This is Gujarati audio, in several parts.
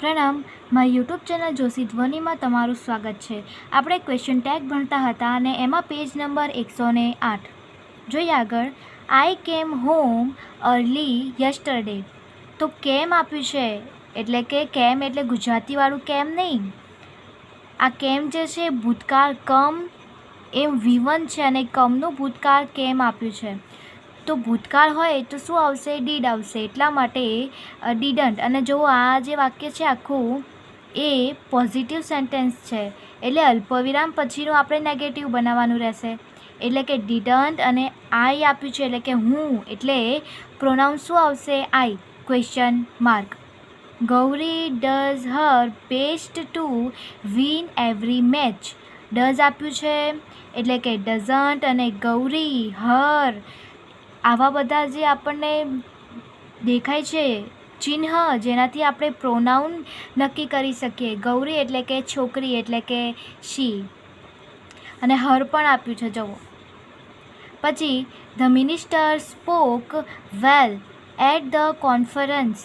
પ્રણામ, મારી યુટ્યુબ ચેનલ જોશી ધ્વનિમાં તમારું સ્વાગત છે। આપણે ક્વેશ્ચન ટેગ ભણતા હતા અને એમાં પેજ નંબર 108 જોઈએ આગળ। આઈ કેમ હોમ અર્લી યસ્ટરડે। તો કેમ આપ્યું છે, એટલે કે કેમ એટલે ગુજરાતીવાળું કેમ નહીં, આ કેમ જે છે ભૂતકાળ કમ એમ V1 છે અને કમનું ભૂતકાળ કેમ આપ્યું છે। તો ભૂતકાળ હોય તો શું આવશે, ડીડ આવશે, એટલા માટે ડીડન્ટ। અને જો આ જે વાક્ય છે આખું એ પોઝિટિવ સેન્ટેન્સ છે, એટલે અલ્પવિરામ પછીનું આપણે નેગેટિવ બનાવવાનું રહેશે। એટલે કે ડીડન્ટ અને આઈ આપ્યું છે એટલે કે હું, એટલે પ્રોનાઉન શું આવશે, I question mark. Gauri does her best to win every match. Does આપ્યું છે એટલે કે ડઝન્ટ અને ગૌરી હર, આવા બધા જે આપણને દેખાય છે ચિહ્ન જેનાથી આપણે પ્રોનાઉન નક્કી કરી શકીએ। ગૌરી એટલે કે છોકરી એટલે કે શી, અને હર પણ આપ્યું છે જુઓ। પછી the minister spoke well at the conference.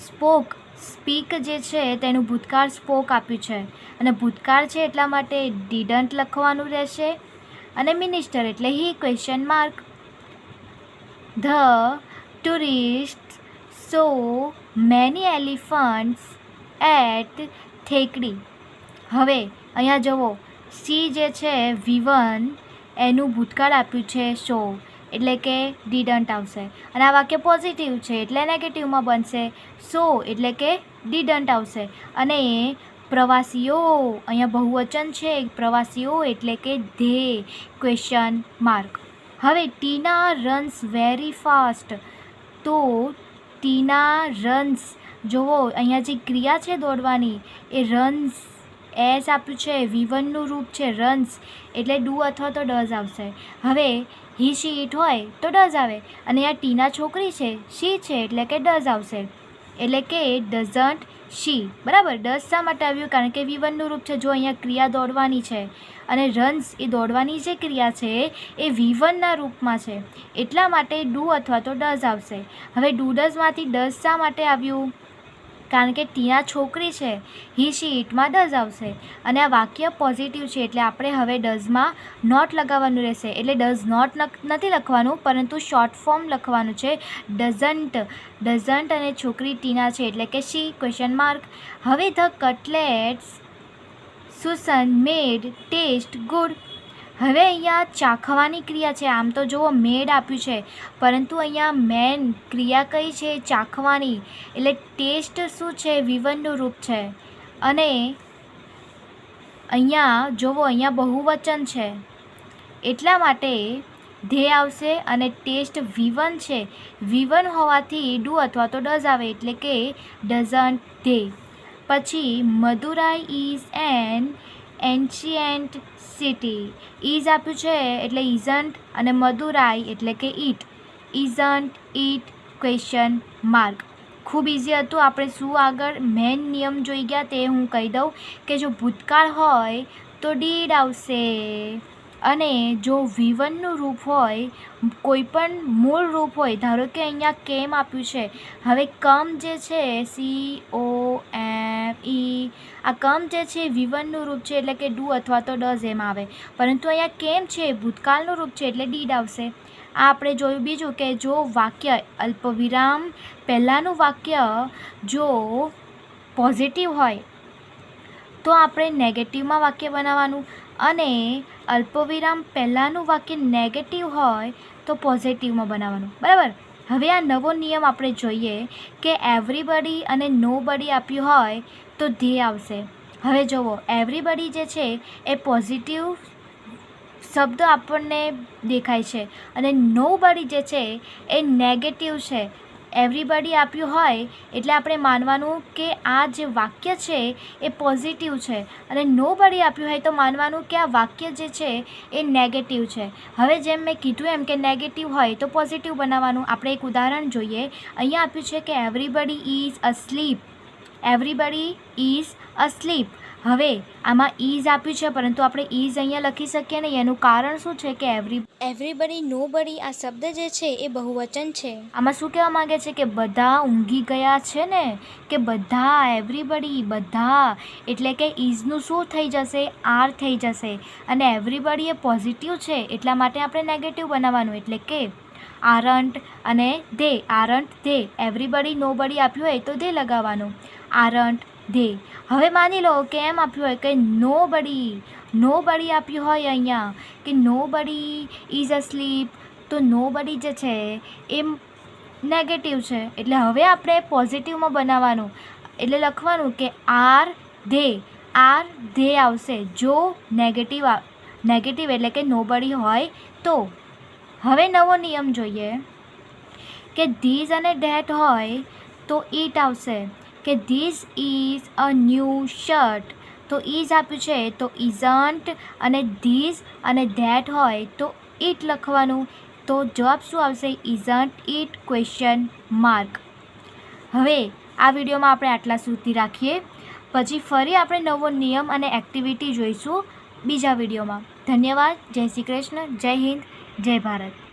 Spoke speak જે છે તેનું ભૂતકાળ સ્પોક આપ્યું છે અને ભૂતકાળ છે એટલા માટે ડીડન્ટ લખવાનું રહેશે અને મિનિસ્ટર એટલે he question mark. The tourists saw many elephants at Thekkady. હવે અહીંયા જુઓ, સી જે છે V1 એનું ભૂતકાળ આપ્યું છે સો, એટલે કે ડીડન્ટ આવશે અને આ વાક્ય પોઝિટિવ છે એટલે નેગેટિવમાં બનશે। સો એટલે કે ડીડન્ટ આવશે અને પ્રવાસીઓ, અહીંયા બહુવચન છે પ્રવાસીઓ એટલે કે ધે ક્વેશ્ચન માર્ક। હવે ટીના રન્સ વેરી ફાસ્ટ। તો ટીના રન્સ, જુઓ અહીંયા જે ક્રિયા છે દોડવાની એ રન્સ, એસ આપ્યું છે V1નું રૂપ છે રન્સ, એટલે ડુ અથવા તો ડઝ આવશે। હવે હી શી ઇટ હોય તો ડઝ આવે અને અહીંયા ટીના છોકરી છે શી છે એટલે કે ડઝ આવશે, એટલે કે ડઝન્ટ શી, બરાબર। ડઝ શા માટે આવ્યું, કારણ કે V1નું રૂપ છે, જો અહીંયા ક્રિયા દોડવાની છે અને રન્સ એ દોડવાની જે ક્રિયા છે એ V1ના રૂપમાં છે, એટલા માટે ડુ અથવા તો ડઝ આવશે। હવે ડુ ડઝમાંથી ડઝ શા માટે આવ્યું, કારણ કે ટીના છોકરી છે, હી શી ઇટમાં ડઝ આવશે અને આ વાક્ય પોઝિટિવ છે એટલે આપણે હવે ડઝમાં નોટ લગાવવાનું રહેશે। એટલે ડઝ નોટ નથી લખવાનું, પરંતુ શોર્ટ ફોર્મ લખવાનું છે ડઝન્ટ। ડઝન્ટ અને છોકરી ટીના છે એટલે કે શી ક્વેશ્ચન માર્ક। હવે ધ કટલેટ્સ સુસન મેડ ટેસ્ટ ગુડ। હવે અહીંયા ચાખવાની ક્રિયા છે, આમ તો જુઓ મેડ આપ્યું છે પરંતુ અહીંયા મેન ક્રિયા કઈ છે, ચાખવાની, એટલે ટેસ્ટ શું છે V1નું રૂપ છે અને અહીંયા જુઓ અહીંયા બહુવચન છે એટલા માટે ધે આવશે અને ટેસ્ટ V1 છે, V1 હોવાથી ડુ અથવા તો ડઝ આવે એટલે કે ડઝન્ટ ધે। પછી Madurai is an ancient city. Is આપ્યું છે એટલે ઇઝન્ટ અને મદુરાઈ એટલે કે it, isn't it question mark. ખૂબ ઇઝી હતું, આપણે શું આગળ મેન નિયમ જોઈ ગયા તે હું કહી દઉં કે જો ભૂતકાળ હોય તો ડીડ આવશે અને જો V1નું રૂપ હોય, કોઈ પણ મૂળ રૂપ હોય, ધારો કે અહીંયા કેમ આપ્યું છે, હવે કમ જે છે COME, આ કમ જે છે V1નું રૂપ છે એટલે કે ડુ અથવા તો ડઝ એમ આવે, પરંતુ અહીંયા કેમ છે ભૂતકાળનું રૂપ છે એટલે ડીડ આવશે। આ આપણે જોયું। બીજું કે જો વાક્ય અલ્પવિરામ પહેલાંનું વાક્ય જો પોઝિટિવ હોય તો આપણે નેગેટિવમાં વાક્ય બનાવવાનું અને અલ્પવિરામ પહેલાંનું વાક્ય નેગેટિવ હોય તો પોઝિટિવમાં બનાવવાનું, બરાબર। હવે આ નવો નિયમ આપણે જોઈએ કે એવરીબડી અને નોબડી આપ્યું હોય તો ધે આવશે। હવે જુઓ એવરીબડી જે છે એ પોઝિટિવ શબ્દ આપણને દેખાય છે અને નોબડી જે છે એ નેગેટિવ છે। એવરીબડી આપ્યું હોય એટલે આપણે માનવાનું કે આ જે વાક્ય છે એ પોઝિટિવ છે અને નોબડી આપ્યું હોય તો માનવાનું કે આ વાક્ય જે છે એ નેગેટિવ છે। હવે જેમ મેં કીધું એમ કે નેગેટિવ હોય તો પોઝિટિવ બનાવવાનું। આપણે એક ઉદાહરણ જોઈએ, અહીંયા આપ્યું છે કે everybody is asleep. Everybody is asleep, હવે આમાં ઇઝ આપ્યું છે, પરંતુ આપણે ઇઝ અહીંયા લખી શકીએ નહીં. એનું કારણ શું છે કે એવરીબડી, નોબડી આ શબ્દ જે છે એ બહુવચન છે. આમાં શું કહેવા માંગે છે કે બધા ઊંઘી ગયા છે ને, કે બધા, એવરીબડી, બધા, એટલે કે ઇઝનું શું થઈ જશે? આર થઈ જશે. અને એવરીબડી એ પોઝિટિવ છે, એટલા માટે આપણે નેગેટિવ બનાવવાનું, એટલે કે આરન્ટ અને they. Aren't they. Everybody nobody આપ્યું હોય તો ધે લગાવવાનું. Aren't they. હવે માની લો કે એમ આપ્યું હોય કે નોબડી આપ્યું હોય અહીંયા કે નોબડી ઇઝ અસ્લીપ, તો નોબડી જે છે એ નેગેટિવ છે, એટલે હવે આપણે પોઝિટિવમાં બનાવવાનું, એટલે લખવાનું કે આર ધે આવશે જો નેગેટિવ એટલે કે નોબડી હોય તો. હવે નવો નિયમ જોઈએ કે ધીઝ અને ધેટ હોય તો ઇટ આવશે, કે this is a new shirt, તો ઇઝ આપ્યું છે તો ઇઝન્ટ, અને ધીઝ અને ધેટ હોય તો ઇટ લખવાનું. તો જવાબ શું આવશે? Isn't it question mark. હવે આ વિડીયોમાં આપણે આટલા સુધી રાખીએ, પછી ફરી આપણે નવો નિયમ અને એક્ટિવિટી જોઈશું બીજા વિડીયોમાં. ધન્યવાદ. જય શ્રી કૃષ્ણ. જય હિન્દ. જય ભારત.